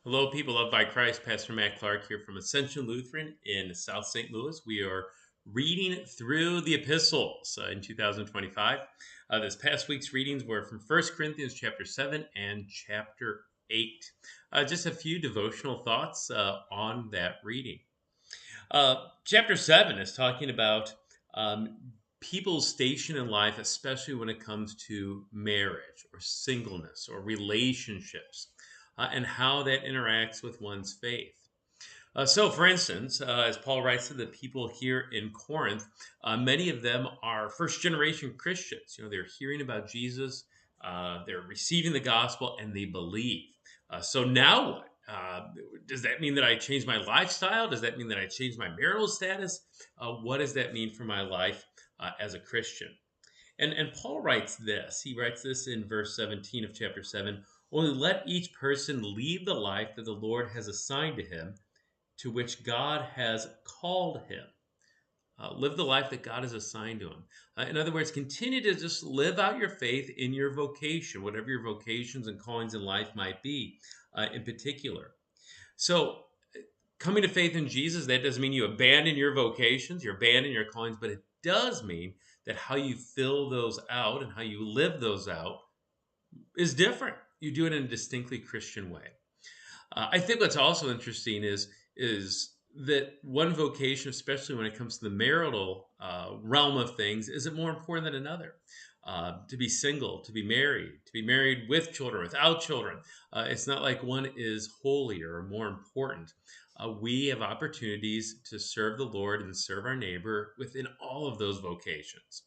Hello, people loved by Christ. Pastor Matt Clark here from Ascension Lutheran in South St. Louis. We are reading through the epistles in 2025. This past week's readings were from 1 Corinthians chapter 7 and chapter 8. Just a few devotional thoughts on that reading. Chapter 7 is talking about people's station in life, especially when it comes to marriage or singleness or relationships, and how that interacts with one's faith. So, for instance, as Paul writes to the people here in Corinth, many of them are first generation Christians. They're hearing about Jesus, they're receiving the gospel, and they believe. So now what? Does that mean that I change my lifestyle? Does that mean that I change my marital status? What does that mean for my life as a Christian? And Paul writes this. He writes this in verse 17 of chapter 7. Only let each person lead the life that the Lord has assigned to him, to which God has called him. Live the life that God has assigned to him. In other words, continue to just live out your faith in your vocation, whatever your vocations and callings in life might be, in particular. So, coming to faith in Jesus, that doesn't mean you abandon your vocations, you abandon your callings, but it does mean that how you fill those out and how you live those out is different. You do it in a distinctly Christian way. I think what's also interesting is that one vocation, especially when it comes to the marital realm of things, isn't more important than another. To be single, to be married with children, without children. It's not like one is holier or more important. We have opportunities to serve the Lord and serve our neighbor within all of those vocations.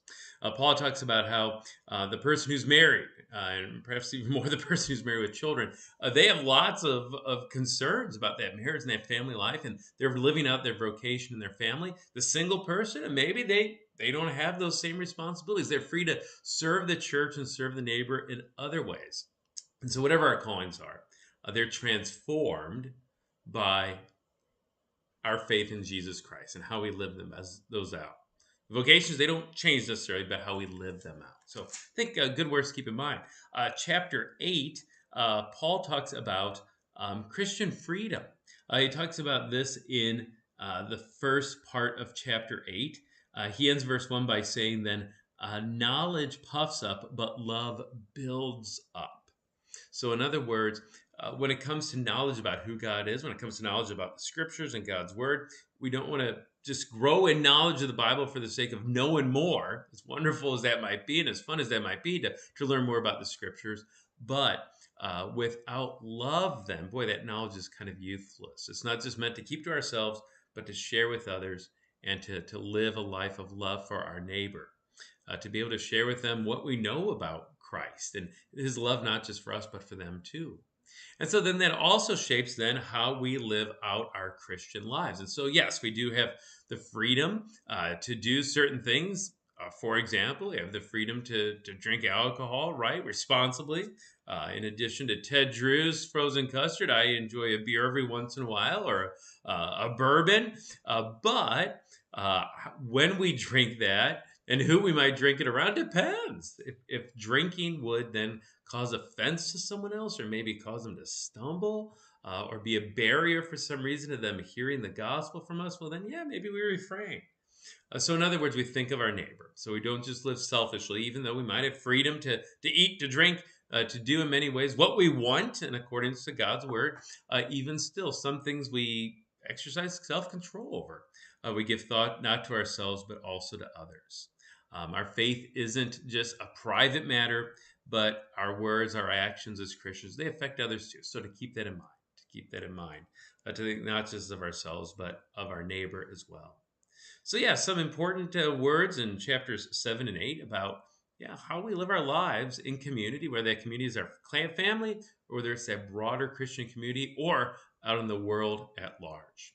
Paul talks about how the person who's married, and perhaps even more the person who's married with children, they have lots of concerns about that marriage and that family life, and they're living out their vocation in their family. The single person, and maybe they don't have those same responsibilities. They're free to serve the church and serve the neighbor in other ways. And so, whatever our callings are, they're transformed by our faith in Jesus Christ and how we live them as those out. Vocations, they don't change necessarily, but how we live them out. So I think good words to keep in mind. Chapter 8, Paul talks about Christian freedom. He talks about this in the first part of chapter 8. He ends verse 1 by saying, then, knowledge puffs up, but love builds up. So, in other words, when it comes to knowledge about who God is, when it comes to knowledge about the scriptures and God's word, we don't want to just grow in knowledge of the Bible for the sake of knowing more, as wonderful as that might be and as fun as that might be to learn more about the scriptures. But without love, then, boy, that knowledge is kind of useless. It's not just meant to keep to ourselves, but to share with others and to live a life of love for our neighbor. To be able to share with them what we know about Christ and his love, not just for us, but for them too. And so then that also shapes then how we live out our Christian lives. And so, yes, we do have the freedom to do certain things. For example, we have the freedom to drink alcohol, right, responsibly. In addition to Ted Drew's frozen custard, I enjoy a beer every once in a while or a bourbon. But when we drink that, and who we might drink it around depends. If drinking would then cause offense to someone else or maybe cause them to stumble or be a barrier for some reason to them hearing the gospel from us, well, then, yeah, maybe we refrain. So, in other words, we think of our neighbor. So we don't just live selfishly, even though we might have freedom to eat, to drink, to do in many ways what we want in accordance to God's word. Even still, some things we exercise self control over. We give thought not to ourselves, but also to others. Our faith isn't just a private matter, but our words, our actions as Christians, they affect others too. So to keep that in mind, to think not just of ourselves, but of our neighbor as well. So yeah, some important words in chapters 7 and 8 about how we live our lives in community, whether that community is our clan family or whether it's that broader Christian community or out in the world at large.